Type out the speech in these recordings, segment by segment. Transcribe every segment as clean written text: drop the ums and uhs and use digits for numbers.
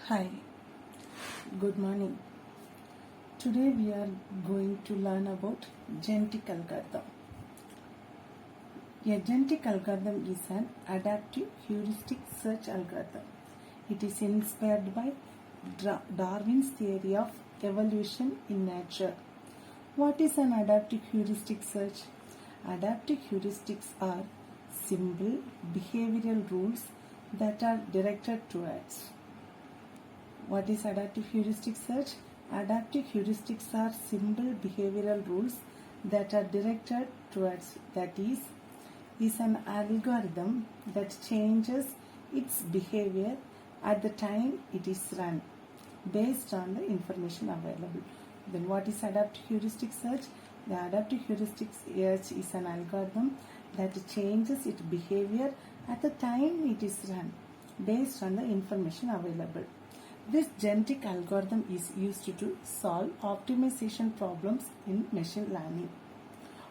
Hi, good morning. Today we are going to learn about genetic algorithm. A genetic algorithm is an adaptive heuristic search algorithm. It is inspired by Darwin's theory of evolution in nature. What is an adaptive heuristic search? Adaptive heuristics are simple behavioral rules that are directed towards. What is adaptive heuristic search? Adaptive heuristics are simple behavioral rules that are directed towards, that is an algorithm that changes its behavior at the time it is run based on the information available. Then what is adaptive heuristic search? The adaptive heuristic search is an algorithm that changes its behavior at the time it is run based on the information available. This genetic algorithm is used to solve optimization problems in machine learning.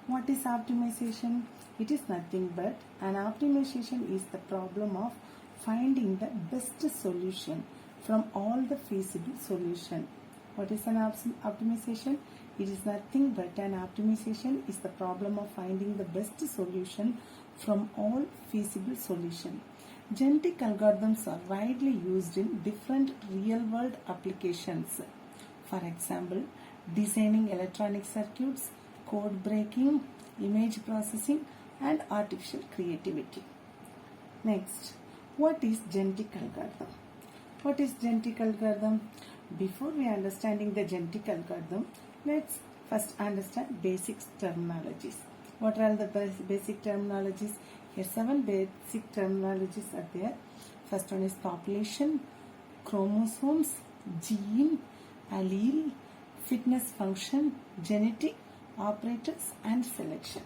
What is optimization? It is nothing but an optimization is the problem of finding the best solution from all the feasible solution. What is an optimization? It is nothing but an optimization is the problem of finding the best solution from all feasible solution. Genetic algorithms are widely used in different real-world applications. For example, designing electronic circuits, code breaking, image processing, and artificial creativity. Next, what is genetic algorithm? What is genetic algorithm? Before we understanding the genetic algorithm, let's first understand basic terminologies. What are the basic terminologies? Here 7 basic terminologies are there. First one is population, chromosomes, gene, allele, fitness function, genetic, operators, and selection.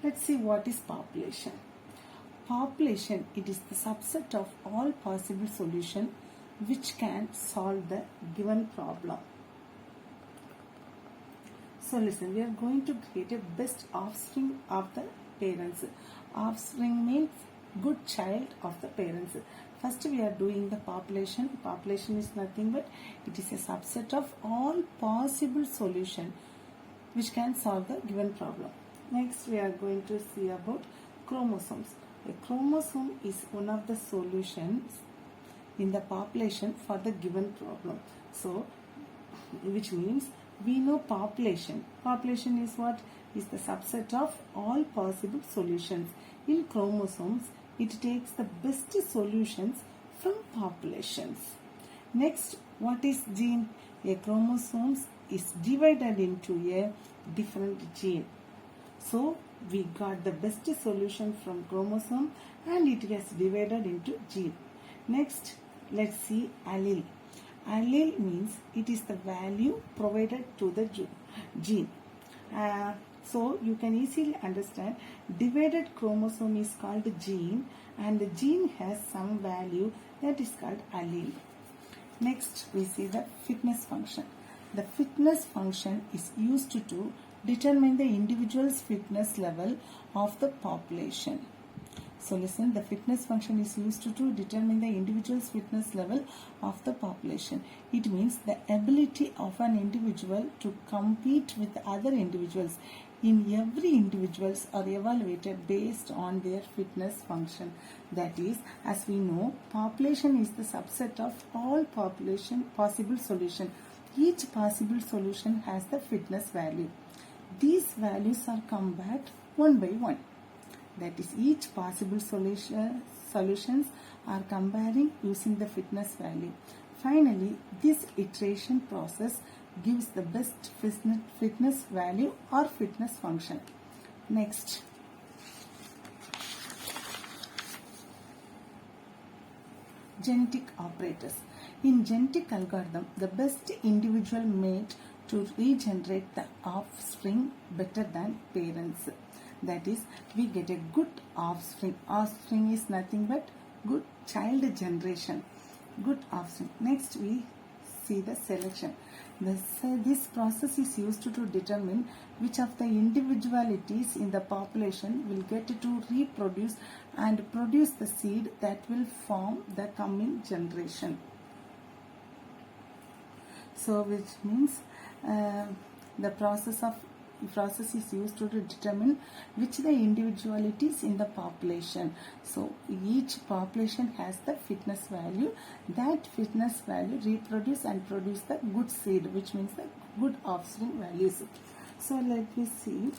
Let's see what is population. Population, it is the subset of all possible solutions which can solve the given problem. So listen, we are going to create a best offspring of the parents. Offspring means good child of the parents. First we are doing the population. Population is nothing but it is a subset of all possible solutions which can solve the given problem. Next we are going to see about chromosomes. A chromosome is one of the solutions in the population for the given problem. So which means we know population. Population is what? Is the subset of all possible solutions. In chromosomes, it takes the best solutions from populations. Next, what is gene? A chromosomes is divided into a different gene. So, we got the best solution from chromosome and it gets divided into gene. Next, let's see allele. Allele means it is the value provided to the gene. So you can easily understand divided chromosome is called gene and the gene has some value that is called allele. Next we see the fitness function. The fitness function is used to determine the individual's fitness level of the population. So listen, the fitness function is used to determine the individual's fitness level of the population. It means the ability of an individual to compete with other individuals. In every individuals are evaluated based on their fitness function. That is, as we know, population is the subset of all population possible solution. Each possible solution has the fitness value. These values are compared one by one. That is, each possible solutions are comparing using the fitness value. Finally, this iteration process gives the best fitness value or fitness function. Next, genetic operators. In genetic algorithm, the best individual mate to regenerate the offspring better than parents. That is, we get a good offspring. Offspring is nothing but good child generation. Good offspring. Next we see the selection. This process is used to determine which of the individualities in the population will get to reproduce and produce the seed that will form the coming generation. So which means the process is used to determine which the individualities in the population. So each population has the fitness value. That fitness value reproduce and produce the good seed, which means the good offspring values. So let me see.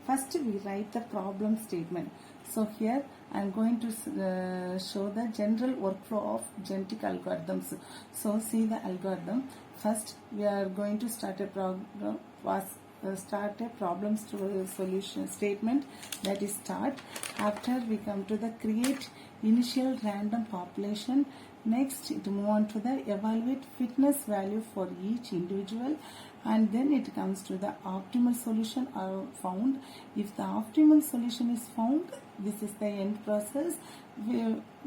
First we write the problem statement. So here I am going to show the general workflow of genetic algorithms. So see the algorithm. First we are going to start a problem solution statement, that is start. After we come to the create initial random population. Next it move on to the evaluate fitness value for each individual, and then it comes to the optimal solution are found. If the optimal solution is found, this is the end process,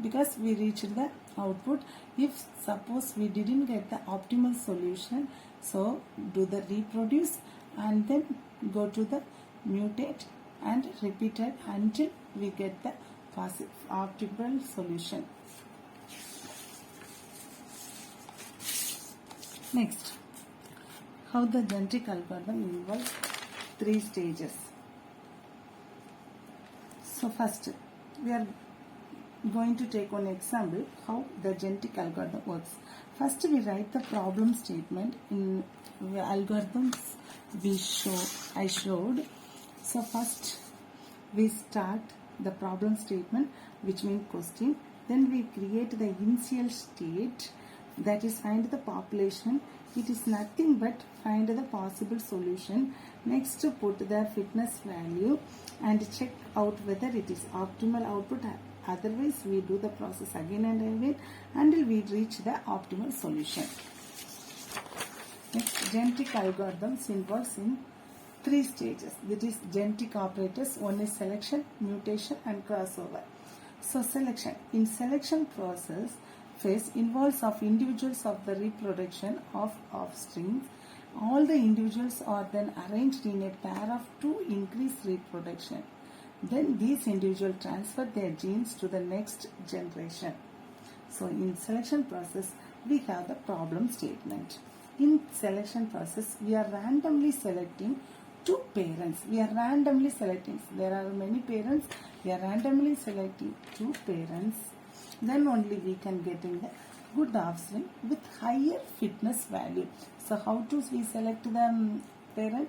because we reached the output. If suppose we didn't get the optimal solution, so do the reproduce and then go to the mutate and repeat it until we get the optimal solution. Next, how the genetic algorithm involves 3 stages. So first we are going to take one example how the genetic algorithm works. First we write the problem statement in the algorithms I showed. So first we start the problem statement, which means question. Then we create the initial state, that is find the population. It is nothing but find the possible solution. Next put the fitness value and check out whether it is optimal output. Otherwise we do the process again and again until we reach the optimal solution. Next, genetic algorithms involves in 3 stages. That is genetic operators. One is selection, mutation and crossover. So selection. In selection process phase involves of individuals of the reproduction of offspring. All the individuals are then arranged in a pair of 2 increase reproduction. Then these individuals transfer their genes to the next generation. So in selection process we have the problem statement. In selection process we are randomly selecting 2 parents. We are randomly selecting. There are many parents. We are randomly selecting 2 parents. Then only we can get in the good offspring with higher fitness value. So how to we select the parent?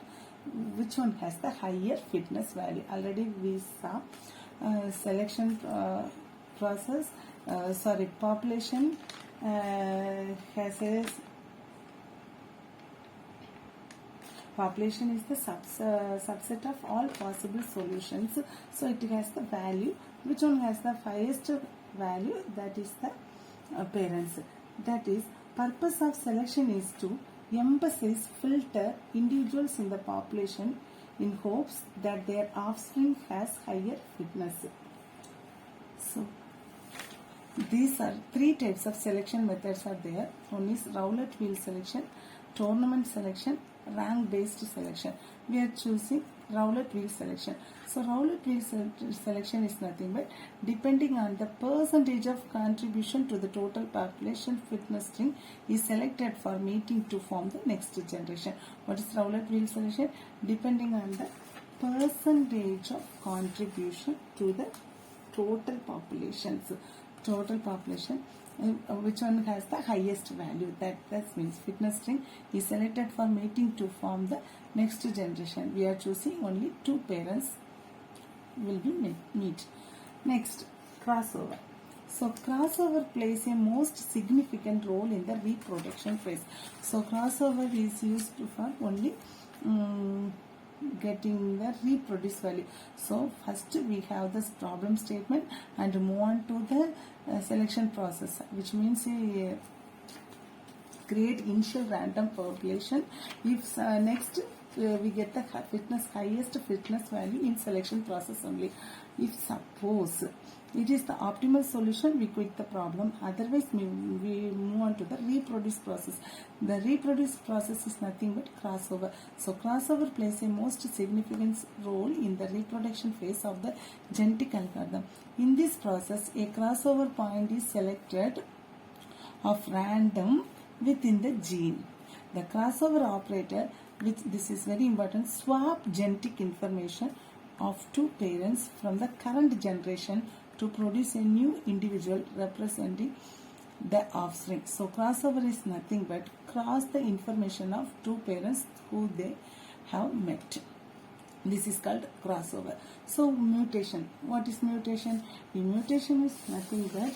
Which one has the higher fitness value? Already we saw selection process. Population has a population is the subset of all possible solutions. So it has the value. Which one has the highest value? That is the parents. That is, purpose of selection is to emphasize filter individuals in the population in hopes that their offspring has higher fitness. So these are 3 types of selection methods are there. One is roulette wheel selection, tournament selection, rank based selection. We are choosing roulette wheel selection. So roulette wheel selection is nothing but depending on the percentage of contribution to the total population fitness string is selected for mating to form the next generation. What is roulette wheel selection? Depending on the percentage of contribution to the total populations. Total population, which one has the highest value? That means fitness string is selected for mating to form the next generation. We are choosing only 2 parents will be meet. Next, crossover. So crossover plays a most significant role in the reproduction phase. So crossover is used for only getting the reproduce value. So first we have this problem statement and move on to the selection process, which means create initial random population. If next we get the highest fitness value in selection process only. If suppose it is the optimal solution, we quit the problem. Otherwise we move on to the reproduce process. The reproduce process is nothing but crossover. So crossover plays a most significant role in the reproduction phase of the genetic algorithm. In this process, a crossover point is selected of random within the gene. The crossover operator, which this is very important, swap genetic information of two parents from the current generation to produce a new individual representing the offspring. So crossover is nothing but cross the information of two parents who they have met. This is called crossover. So mutation. What is mutation? The mutation is nothing but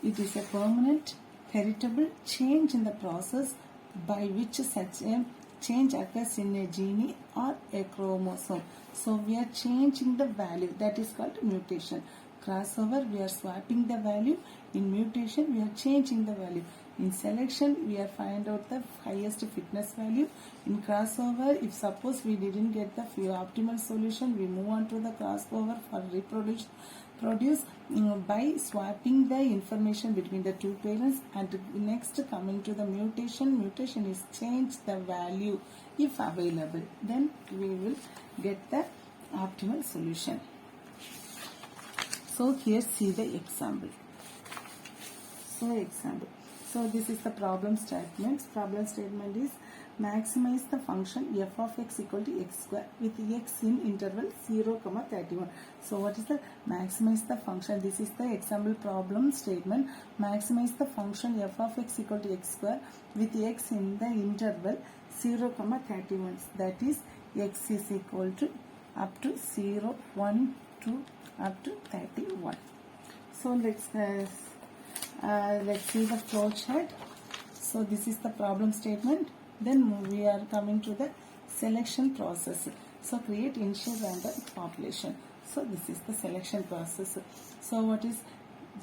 it is a permanent heritable change in the process by which such a change occurs in a gene or a chromosome. So we are changing the value, that is called mutation. Crossover, we are swapping the value. In mutation, we are changing the value. In selection, we are find out the highest fitness value. In crossover, if suppose we didn't get the optimal solution, we move on to the crossover for produce by swapping the information between the two parents. And next, coming to the mutation. Mutation is change the value if available. Then we will get the optimal solution. So here see the example. So this is the problem statement. Problem statement is maximize the function f of x equal to x square with x in interval 0, 31. So what is the maximize the function? This is the example problem statement. Maximize the function f of x equal to x square with x in the interval 0, 31. That is x is equal to up to 0, 1, 2, up to 31. So let's see the flow chart. So this is the problem statement. Then we are coming to the selection process. So create initial random population. So this is the selection process. So what is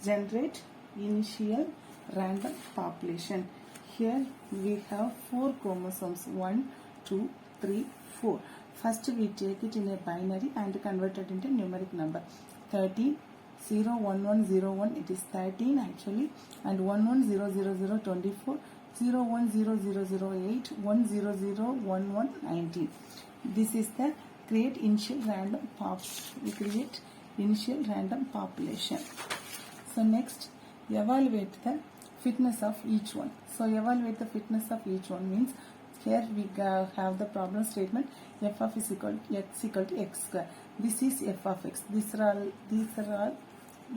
generate initial random population? Here we have 4 chromosomes, 1, 2, 3, 4. First we take it in a binary and convert it into numeric number. 13, 0, 1, 1, 0, 1, it is 13 actually, and 1, 1, 0, 0, 0, 24, 0, 1, 0, 0, 0, 8, 1, 0, 0, 1, 1, 19. This is the create initial random we create initial random population. So next, evaluate the fitness of each one. So evaluate the fitness of each one means here we have the problem statement f of x equal to x square. This is f of x. These are all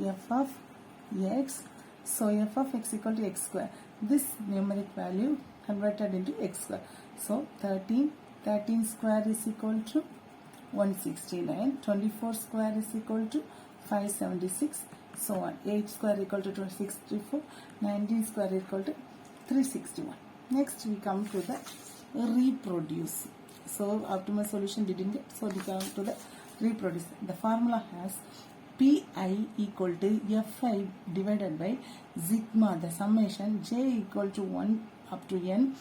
f of x. So f of x equal to x square. This numeric value converted into x square. So 13 square is equal to 169. 24 square is equal to 576. So on. 8 square equal to 264. 19 square equal to 361. Next we come to the reproduce. So optimal solution didn't get. So we come to the reproduce. The formula has Pi equal to Fi divided by sigma, the summation j equal to 1 up to n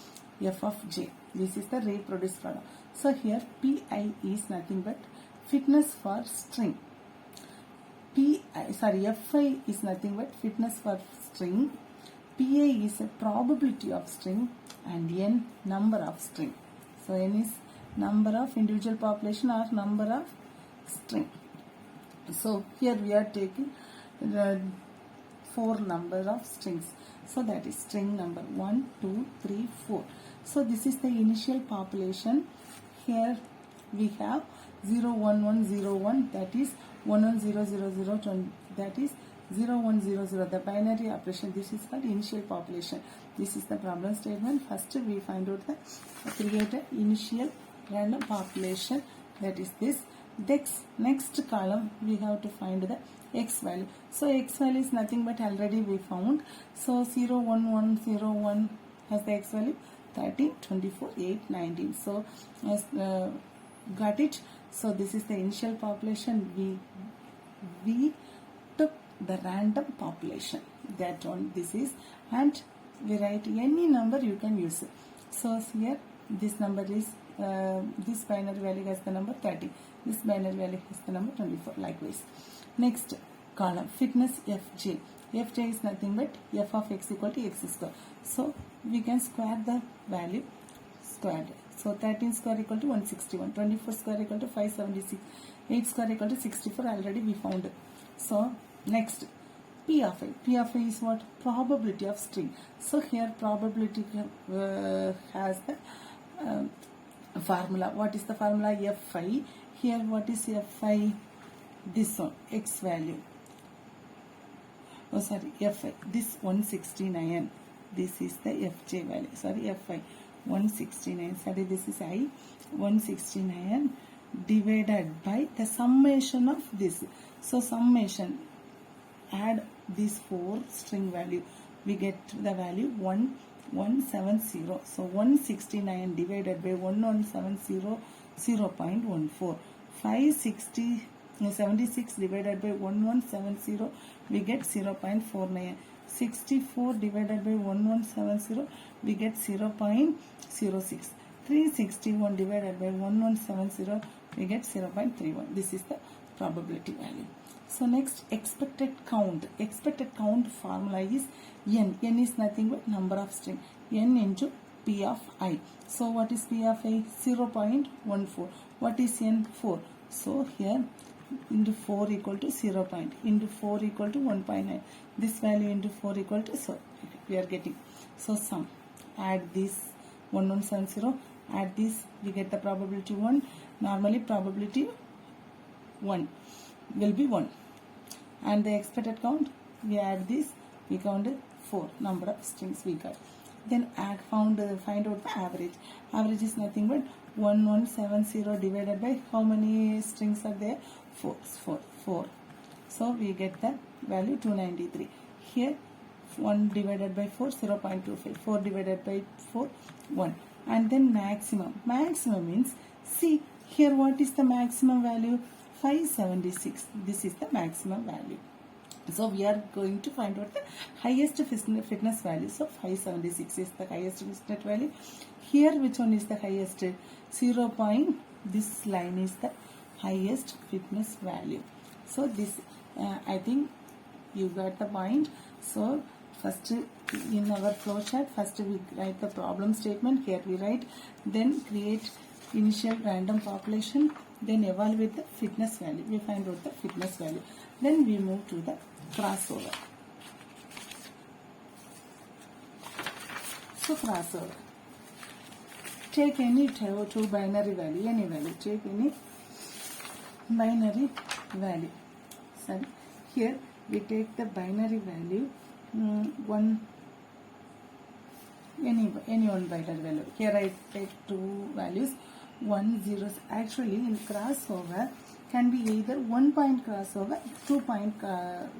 f of j. This is the reproduce formula. So here Pi is nothing but fitness for string. Fi is nothing but fitness for string. Pa is a probability of string and n number of string. So n is number of individual population or number of string. So here we are taking 4 number of strings. So that is string number 1, 2, 3, 4. So this is the initial population. Here we have 0, 1, 1, 0, 1, that is 1, 1, 0, 0, 0, 20, that is 0, 1, 0, 0, the binary operation. This is called initial population. This is the problem statement. First we find out the create an initial random population, that is this. Next column we have to find the x value. So x value is nothing but already we found. So 0, 1, 1, 0, 1 has the x value 13, 24, 8, 19. So as got it. So this is the initial population. We took the random population, that one this is, and we write any number you can use. So here this number is this binary value has the number 30. This binary value has the number 24. Likewise. Next column fitness fj. Fj is nothing but f of x equal to x square. So we can square the value squared. So 13 square equal to 161. 24 square equal to 576. 8 square equal to 64. Already we found. So next P of I. P of I is what? Probability of string. So here probability has the formula. What is the formula? Fi. Here what is Fi? This one, X value. Oh sorry, Fi. This 169. This is the Fj value. Sorry, Fi. 169. Sorry, this is I. 169 divided by the summation of this. So summation, add these 4 string value, we get the value 1170. So 169 divided by 1170, 0.14. 76 divided by 1170, we get 0.49. 64 divided by 1170, we get 0.06. 361 divided by 1170, we get 0.31. This is the probability value. So next, expected count. Expected count formula is n. N is nothing but number of string. N into P of I. So what is P of I? 0.14. What is n? 4. So here into 4 equal to 0. Into 4 equal to 1.9. This value into 4 equal to, so we are getting. So sum. Add this 1170. Add this, we get the probability 1. Normally probability 1 will be 1. And the expected count, we add this, we counted 4 number of strings we got. Then find out the average. Average is nothing but 1170 divided by how many strings are there? 4. So we get the value 293. Here 1 divided by 4, 0.25. 4 divided by 4, 1. And then maximum. Maximum means, see here what is the maximum value? 576. This is the maximum value. So we are going to find out the highest fitness value. So 576 is the highest fitness value. Here which one is the highest? 0. This line is the highest fitness value. So this I think you got the point. So first in our flowchart, first we write the problem statement. Here we write, then create initial random population, then evaluate the fitness value. We find out the fitness value. Then we move to the crossover. So crossover. Take any two binary value, any value. Take any binary value. So here we take the binary value any one binary value. Here I take two values. 1 0. Actually in crossover can be either 1 point crossover, 2 point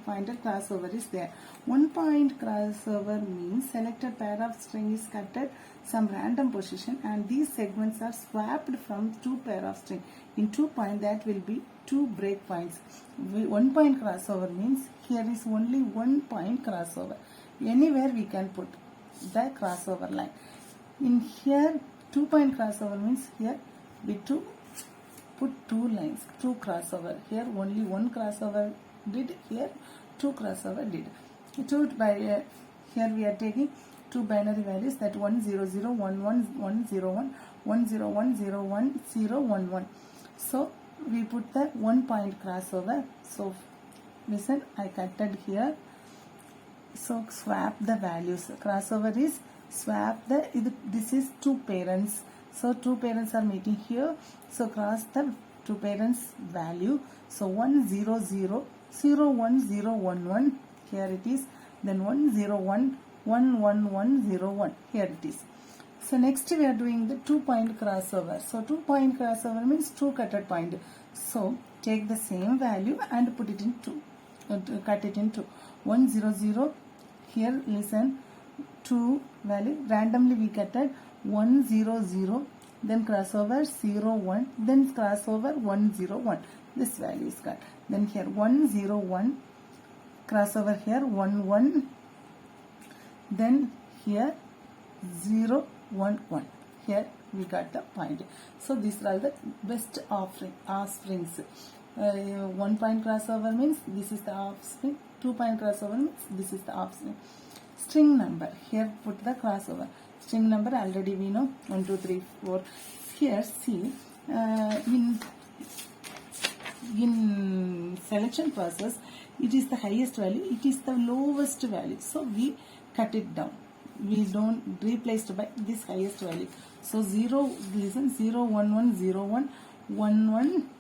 pointed crossover is there. 1 point crossover means selected pair of string is cut at some random position and these segments are swapped from 2 pair of string. In 2 point that will be 2 breakpoints. 1 point crossover means here is only 1 point crossover. Anywhere we can put the crossover line. In here 2 point crossover means here we put 2 lines, 2 crossover. Here only 1 crossover did, here 2 crossover did. Here we are taking 2 binary values, that 1 0 0 1 1 1 0 1 1 0 1 0 1 0 1 1. So we put the 1 point crossover. So listen, I cutted here. So swap the values. Crossover is swap the, this is 2 parents. So 2 parents are meeting here. So cross the 2 parents value. So 1 0 0 0 1 0 1 1. Here it is. Then 1 0 1 1 1 1 0 1. Here it is. So next we are doing the 2 point crossover. So 2 point crossover means 2 cutted point. So take the same value and put it in 2. Cut it into 1 0 0. Here listen, 2 value randomly we cutted 1 0 0, then crossover 0 1, then crossover 1 0 1. This value is cut. Then here 1 0 1, crossover here 1 1, then here 0 1 1. Here we got the point. So these are the best offsprings. 1 point crossover means this is the offspring. 2 point crossover means this is the offspring. String number. Here put the crossover. String number already we know 1 2 3 4. Here see in selection process it is the highest value, it is the lowest value. So we cut it down. We don't replace it by this highest value. So 0, listen, 0, 1, 1, 0, 1, 1, 1,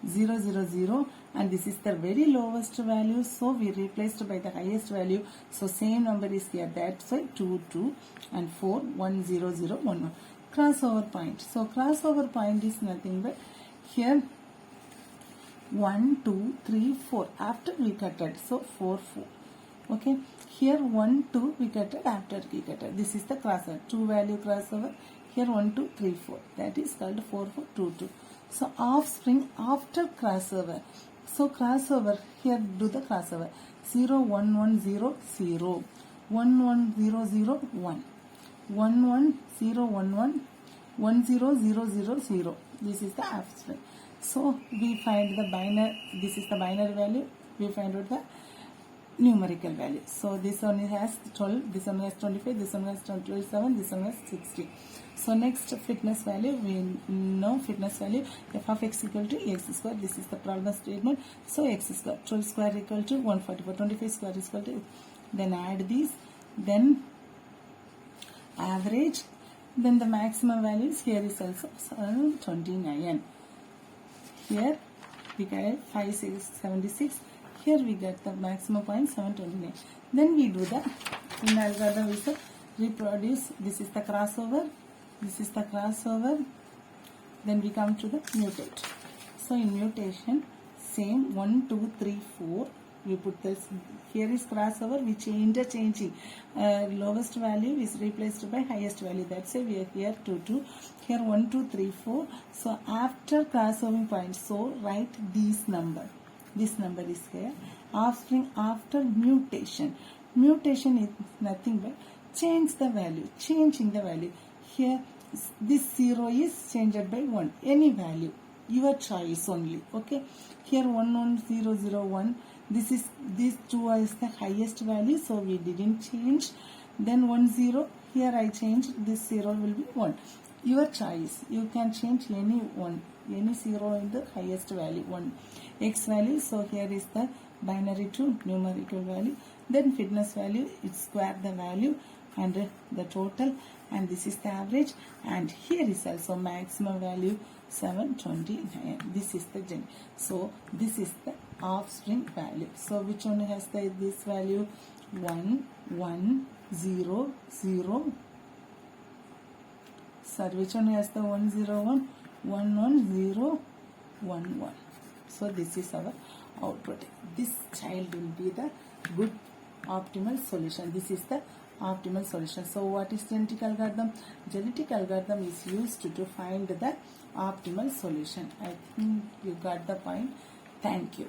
0, 0, 0, and this is the very lowest value. So we replaced by the highest value. So same number is here. That's why 2, 2, and 4, 1, 0, 0, 1, 1. Crossover point. So crossover point is nothing but here 1, 2, 3, 4. After we cutted, so 4, 4. Okay, here 1, 2 we cutted after we cutted. This is the crossover, 2 value crossover. Here 1, 2, 3, 4. That is called 4, 4, 2, 2. So offspring after crossover. So crossover, here do the crossover. 0, 1, 1, 0, 0. 1, 1, 0, 0, 1. 1, 1, 0, 1, 1. 1, 0, 0, 0, 0. This is the offspring. So we find the binary, this is the binary value. We find out the numerical value. So this one has 12, this one has 25, this one has 27, this one has 60. So next fitness value, we know fitness value f of x equal to x square. This is the problem statement. So x square, 12 square equal to 144, 25 square is equal to, then add these, then average, then the maximum values here is also 29. Here we get 576. Here we get the maximum point 729. Then we do the in algorithm is reproduce. This is the crossover. This is the crossover. Then we come to the mutate. So in mutation, same 1, 2, 3, 4. We put this. Here is crossover. We changing. Lowest value is replaced by highest value. That's why we are here 2, 2. Here 1, 2, 3, 4. So after crossover point, so write this number. This number is here. Offspring after mutation. Mutation is nothing but change the value. Changing the value. Here this 0 is changed by 1. Any value. Your choice only. Okay. Here 1, 1, 0, 0, 1. This 2 is the highest value. So we didn't change. Then 1, 0. Here I changed. This 0 will be 1. Your choice. You can change any one. Any 0 in the highest value 1 x value. So here is the binary to numerical value. Then fitness value, it square the value and the total, and this is the average, and here is also maximum value 729. This is the gen. So this is the offspring value. So which one has this value? 1, 1, 0, 0. Sorry, which one has the 1, 0, 1? 1, 1, 0, 1, 1. So this is our output. This child will be the good optimal solution. This is the optimal solution. So what is genetic algorithm? Genetic algorithm is used to find the optimal solution. I think you got the point. Thank you.